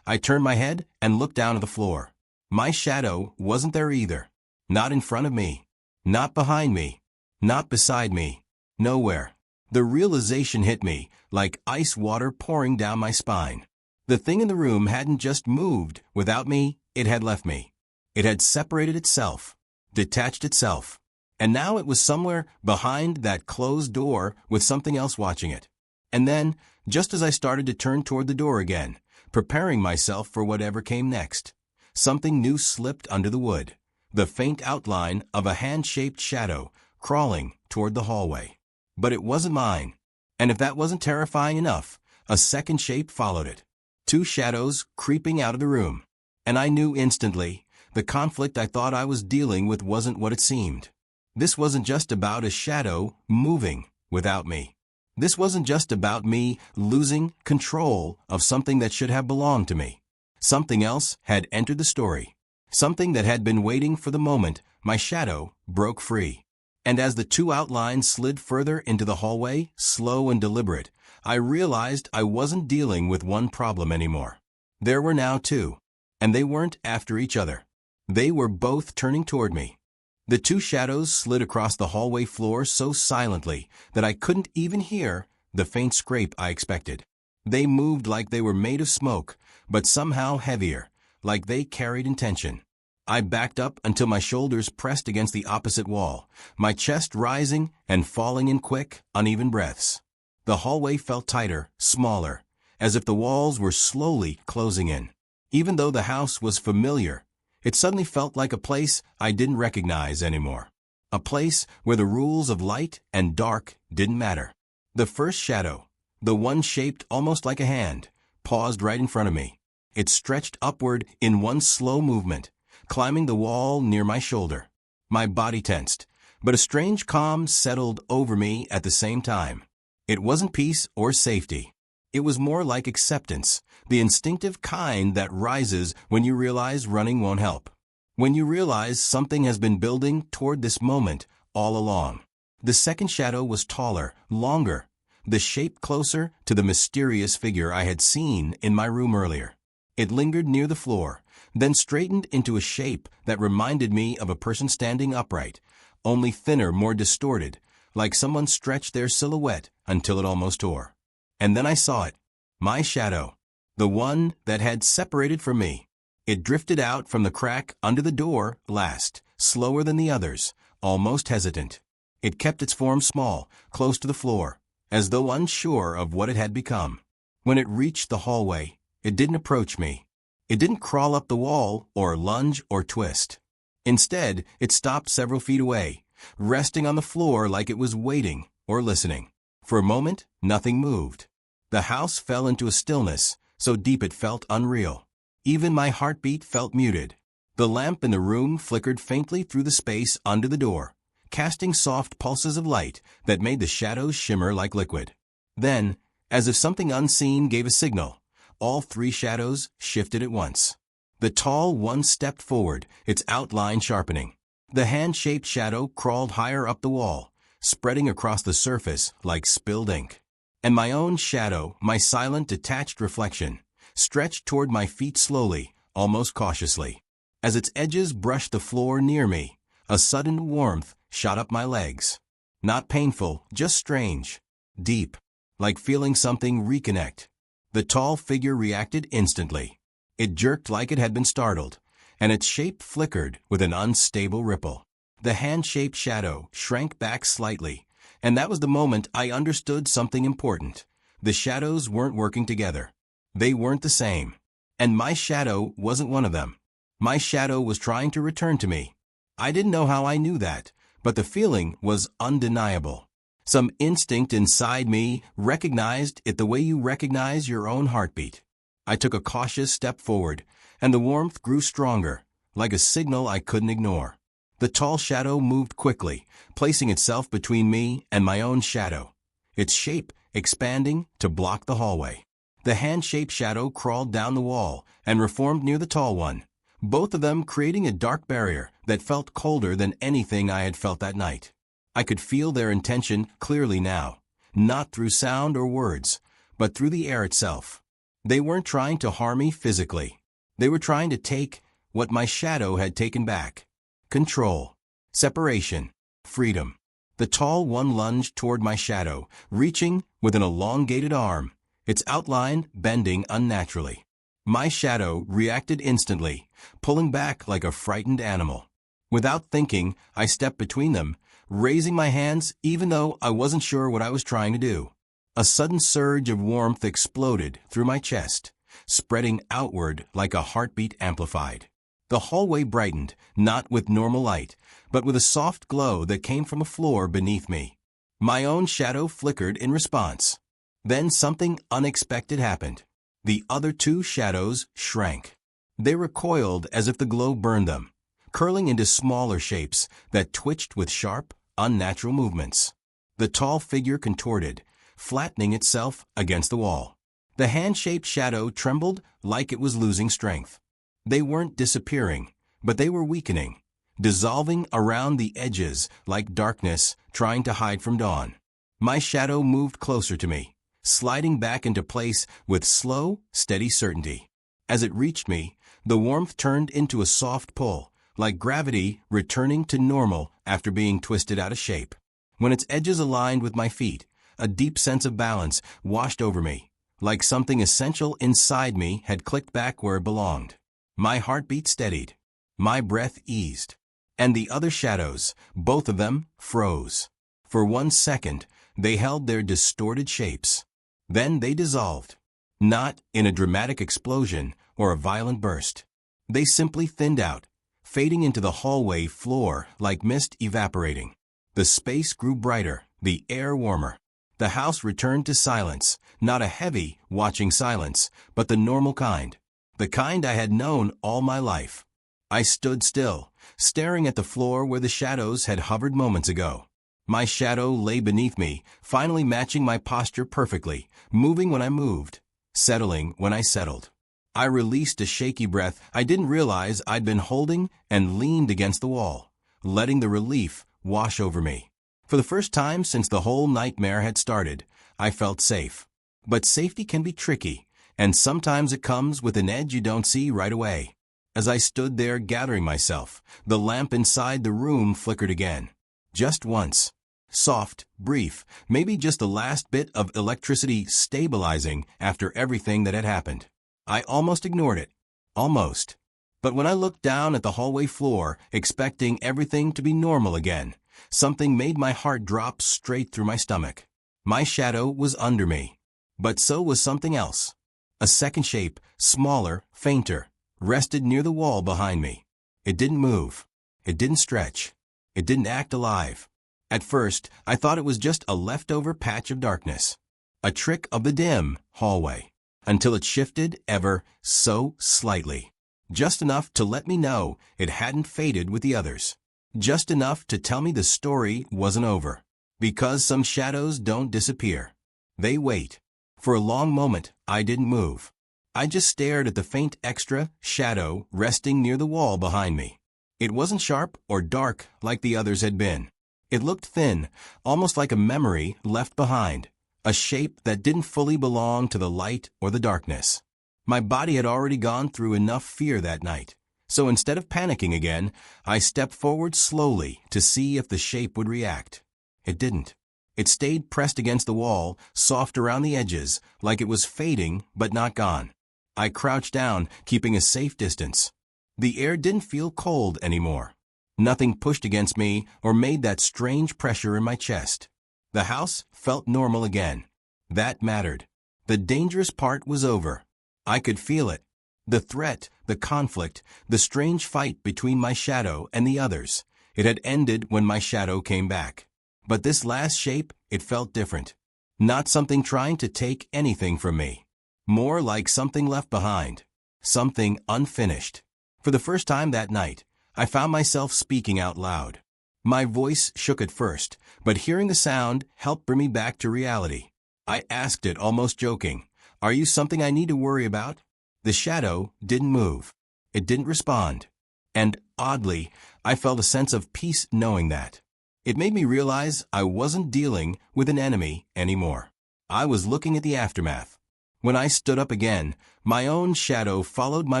I turned my head and looked down at the floor. My shadow wasn't there either. Not in front of me. Not behind me. Not beside me. Nowhere. The realization hit me like ice water pouring down my spine. The thing in the room hadn't just moved without me, it had left me. It had separated itself, detached itself, and now it was somewhere behind that closed door with something else watching it. And then, just as I started to turn toward the door again, preparing myself for whatever came next, something new slipped under the wood, the faint outline of a hand-shaped shadow crawling toward the hallway. But it wasn't mine. And if that wasn't terrifying enough, a second shape followed it. 2 shadows creeping out of the room. And I knew instantly, the conflict I thought I was dealing with wasn't what it seemed. This wasn't just about a shadow moving without me. This wasn't just about me losing control of something that should have belonged to me. Something else had entered the story. Something that had been waiting for the moment my shadow broke free. And as the 2 outlines slid further into the hallway, slow and deliberate, I realized I wasn't dealing with one problem anymore. There were now 2. And they weren't after each other. They were both turning toward me. The 2 shadows slid across the hallway floor so silently that I couldn't even hear the faint scrape I expected. They moved like they were made of smoke, but somehow heavier, like they carried intention. I backed up until my shoulders pressed against the opposite wall, my chest rising and falling in quick, uneven breaths. The hallway felt tighter, smaller, as if the walls were slowly closing in. Even though the house was familiar, it suddenly felt like a place I didn't recognize anymore. A place where the rules of light and dark didn't matter. The first shadow, the one shaped almost like a hand, paused right in front of me. It stretched upward in one slow movement, climbing the wall near my shoulder. My body tensed, but a strange calm settled over me at the same time. It wasn't peace or safety. It was more like acceptance, the instinctive kind that rises when you realize running won't help. When you realize something has been building toward this moment all along. The second shadow was taller, longer, the shape closer to the mysterious figure I had seen in my room earlier. It lingered near the floor, then straightened into a shape that reminded me of a person standing upright, only thinner, more distorted, like someone stretched their silhouette until it almost tore. And then I saw it, my shadow, the one that had separated from me. It drifted out from the crack under the door last, slower than the others, almost hesitant. It kept its form small, close to the floor, as though unsure of what it had become. When it reached the hallway, it didn't approach me. It didn't crawl up the wall or lunge or twist. Instead, it stopped several feet away, resting on the floor like it was waiting or listening. For a moment, nothing moved. The house fell into a stillness, so deep it felt unreal. Even my heartbeat felt muted. The lamp in the room flickered faintly through the space under the door, casting soft pulses of light that made the shadows shimmer like liquid. Then, As if something unseen gave a signal, all three shadows shifted at once. The tall one stepped forward, its outline sharpening. The hand-shaped shadow crawled higher up the wall, spreading across the surface like spilled ink. And my own shadow, my silent, detached reflection, stretched toward my feet slowly, almost cautiously. As its edges brushed the floor near me, a sudden warmth shot up my legs. Not painful, just strange. Deep. Like feeling something reconnect. The tall figure reacted instantly. It jerked like it had been startled, and its shape flickered with an unstable ripple. The hand-shaped shadow shrank back slightly, and that was the moment I understood something important. The shadows weren't working together. They weren't the same. And my shadow wasn't one of them. My shadow was trying to return to me. I didn't know how I knew that, but the feeling was undeniable. Some instinct inside me recognized it the way you recognize your own heartbeat. I took a cautious step forward, and the warmth grew stronger, like a signal I couldn't ignore. The tall shadow moved quickly, placing itself between me and my own shadow, its shape expanding to block the hallway. The hand-shaped shadow crawled down the wall and reformed near the tall one, both of them creating a dark barrier that felt colder than anything I had felt that night. I could feel their intention clearly now, not through sound or words, but through the air itself. They weren't trying to harm me physically. They were trying to take what my shadow had taken back. Control, separation, freedom. The tall one lunged toward my shadow, reaching with an elongated arm, its outline bending unnaturally. My shadow reacted instantly, pulling back like a frightened animal. Without thinking, I stepped between them, raising my hands even though I wasn't sure what I was trying to do. A sudden surge of warmth exploded through my chest, spreading outward like a heartbeat amplified. The hallway brightened, not with normal light, but with a soft glow that came from a floor beneath me. My own shadow flickered in response. Then something unexpected happened. The other two shadows shrank. They recoiled as if the glow burned them, curling into smaller shapes that twitched with sharp, unnatural movements. The tall figure contorted, flattening itself against the wall. The hand-shaped shadow trembled like it was losing strength. They weren't disappearing, but they were weakening, dissolving around the edges like darkness trying to hide from dawn. My shadow moved closer to me, sliding back into place with slow, steady certainty. As it reached me, the warmth turned into a soft pull, like gravity returning to normal after being twisted out of shape. When its edges aligned with my feet, a deep sense of balance washed over me, like something essential inside me had clicked back where it belonged. My heartbeat steadied. My breath eased. And the other shadows, both of them, froze. For 1 second, they held their distorted shapes. Then they dissolved. Not in a dramatic explosion or a violent burst. They simply thinned out, fading into the hallway floor like mist evaporating. The space grew brighter, the air warmer. The house returned to silence, not a heavy, watching silence, but the normal kind. The kind I had known all my life. I stood still, staring at the floor where the shadows had hovered moments ago. My shadow lay beneath me, finally matching my posture perfectly, moving when I moved, settling when I settled. I released a shaky breath I didn't realize I'd been holding and leaned against the wall, letting the relief wash over me. For the first time since the whole nightmare had started, I felt safe. But safety can be tricky, and sometimes it comes with an edge you don't see right away. As I stood there gathering myself, the lamp inside the room flickered again. Just once. Soft, brief, maybe just the last bit of electricity stabilizing after everything that had happened. I almost ignored it. Almost. But when I looked down at the hallway floor, expecting everything to be normal again, something made my heart drop straight through my stomach. My shadow was under me. But so was something else. A second shape, smaller, fainter, rested near the wall behind me. It didn't move. It didn't stretch. It didn't act alive. At first, I thought it was just a leftover patch of darkness. A trick of the dim hallway. Until it shifted ever so slightly. Just enough to let me know it hadn't faded with the others. Just enough to tell me the story wasn't over. Because some shadows don't disappear. They wait. For a long moment, I didn't move. I just stared at the faint extra shadow resting near the wall behind me. It wasn't sharp or dark like the others had been. It looked thin, almost like a memory left behind, a shape that didn't fully belong to the light or the darkness. My body had already gone through enough fear that night, so instead of panicking again, I stepped forward slowly to see if the shape would react. It didn't. It stayed pressed against the wall, soft around the edges, like it was fading but not gone. I crouched down, keeping a safe distance. The air didn't feel cold anymore. Nothing pushed against me or made that strange pressure in my chest. The house felt normal again. That mattered. The dangerous part was over. I could feel it. The threat, the conflict, the strange fight between my shadow and the others. It had ended when my shadow came back. But this last shape, it felt different. Not something trying to take anything from me. More like something left behind. Something unfinished. For the first time that night, I found myself speaking out loud. My voice shook at first, but hearing the sound helped bring me back to reality. I asked it, almost joking, "Are you something I need to worry about?" The shadow didn't move. It didn't respond. And, oddly, I felt a sense of peace knowing that. It made me realize I wasn't dealing with an enemy anymore. I was looking at the aftermath. When I stood up again, my own shadow followed my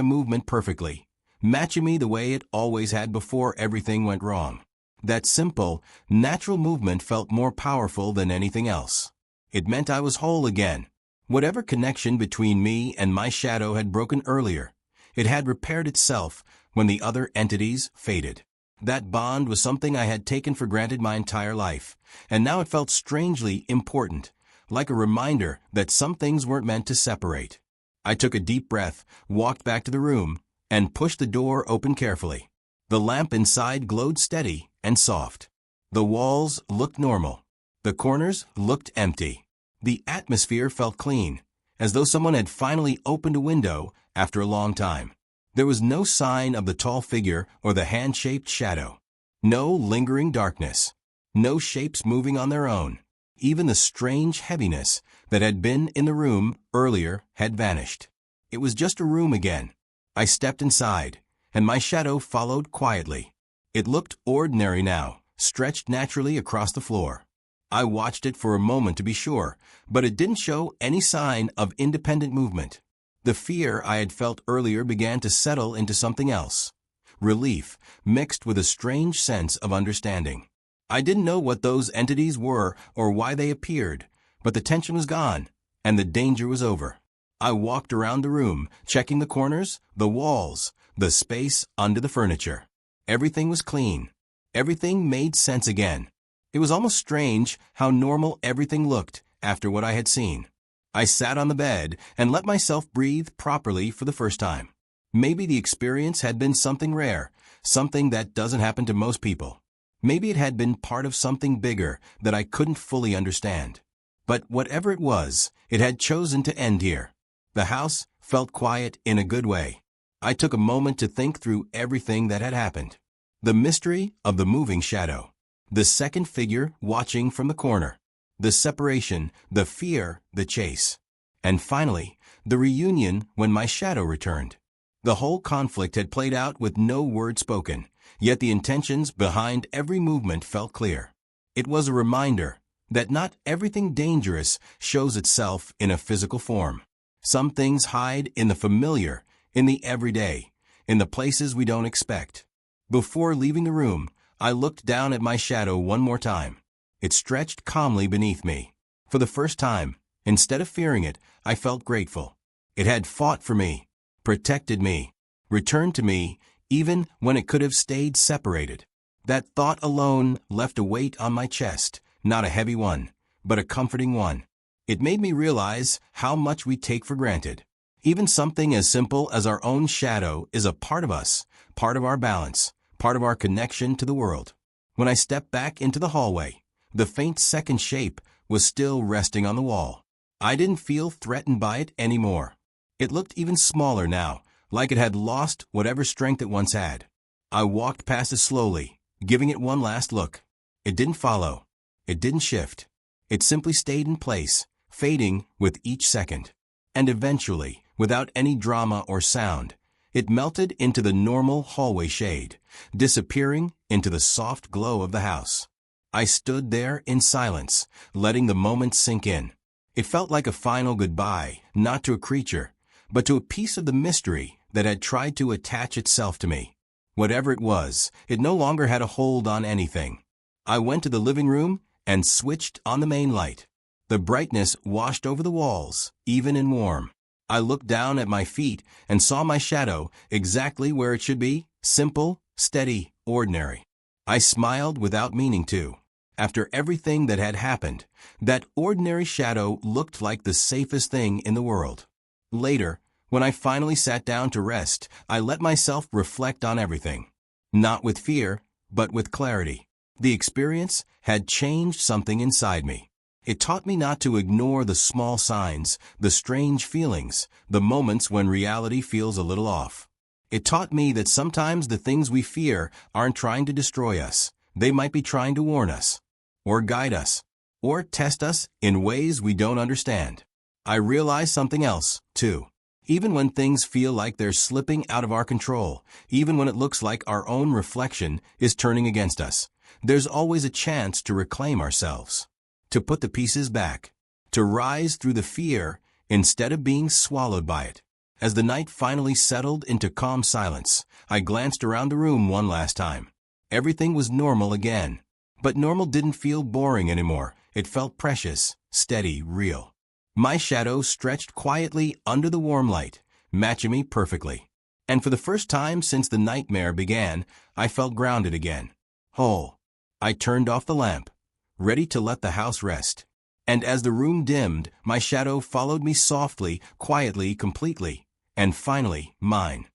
movement perfectly, matching me the way it always had before everything went wrong. That simple, natural movement felt more powerful than anything else. It meant I was whole again. Whatever connection between me and my shadow had broken earlier, it had repaired itself when the other entities faded. That bond was something I had taken for granted my entire life, and now it felt strangely important, like a reminder that some things weren't meant to separate. I took a deep breath, walked back to the room, and pushed the door open carefully. The lamp inside glowed steady and soft. The walls looked normal. The corners looked empty. The atmosphere felt clean, as though someone had finally opened a window after a long time. There was no sign of the tall figure or the hand-shaped shadow. No lingering darkness. No shapes moving on their own. Even the strange heaviness that had been in the room earlier had vanished. It was just a room again. I stepped inside, and my shadow followed quietly. It looked ordinary now, stretched naturally across the floor. I watched it for a moment to be sure, but it didn't show any sign of independent movement. The fear I had felt earlier began to settle into something else. Relief, mixed with a strange sense of understanding. I didn't know what those entities were or why they appeared, but the tension was gone, and the danger was over. I walked around the room, checking the corners, the walls, the space under the furniture. Everything was clean. Everything made sense again. It was almost strange how normal everything looked after what I had seen. I sat on the bed and let myself breathe properly for the first time. Maybe the experience had been something rare, something that doesn't happen to most people. Maybe it had been part of something bigger that I couldn't fully understand. But whatever it was, it had chosen to end here. The house felt quiet in a good way. I took a moment to think through everything that had happened. The mystery of the moving shadow. The second figure watching from the corner. The separation, the fear, the chase. And finally, the reunion when my shadow returned. The whole conflict had played out with no word spoken, yet the intentions behind every movement felt clear. It was a reminder that not everything dangerous shows itself in a physical form. Some things hide in the familiar, in the everyday, in the places we don't expect. Before leaving the room, I looked down at my shadow one more time. It stretched calmly beneath me. For the first time, instead of fearing it, I felt grateful. It had fought for me, protected me, returned to me, even when it could have stayed separated. That thought alone left a weight on my chest, not a heavy one, but a comforting one. It made me realize how much we take for granted. Even something as simple as our own shadow is a part of us, part of our balance, part of our connection to the world. When I stepped back into the hallway, the faint second shape was still resting on the wall. I didn't feel threatened by it anymore. It looked even smaller now, like it had lost whatever strength it once had. I walked past it slowly, giving it one last look. It didn't follow. It didn't shift. It simply stayed in place, fading with each second. And eventually, without any drama or sound, it melted into the normal hallway shade, disappearing into the soft glow of the house. I stood there in silence, letting the moment sink in. It felt like a final goodbye, not to a creature, but to a piece of the mystery that had tried to attach itself to me. Whatever it was, it no longer had a hold on anything. I went to the living room and switched on the main light. The brightness washed over the walls, even in warm. I looked down at my feet and saw my shadow exactly where it should be, simple, steady, ordinary. I smiled without meaning to. After everything that had happened, that ordinary shadow looked like the safest thing in the world. Later, when I finally sat down to rest, I let myself reflect on everything. Not with fear, but with clarity. The experience had changed something inside me. It taught me not to ignore the small signs, the strange feelings, the moments when reality feels a little off. It taught me that sometimes the things we fear aren't trying to destroy us. They might be trying to warn us, or guide us, or test us in ways we don't understand. I realized something else, too. Even when things feel like they're slipping out of our control, even when it looks like our own reflection is turning against us, there's always a chance to reclaim ourselves, to put the pieces back, to rise through the fear instead of being swallowed by it. As the night finally settled into calm silence, I glanced around the room one last time. Everything was normal again. But normal didn't feel boring anymore. It felt precious, steady, real. My shadow stretched quietly under the warm light, matching me perfectly. And for the first time since the nightmare began, I felt grounded again. Whole. I turned off the lamp, ready to let the house rest. And as the room dimmed, my shadow followed me softly, quietly, completely. And finally, mine.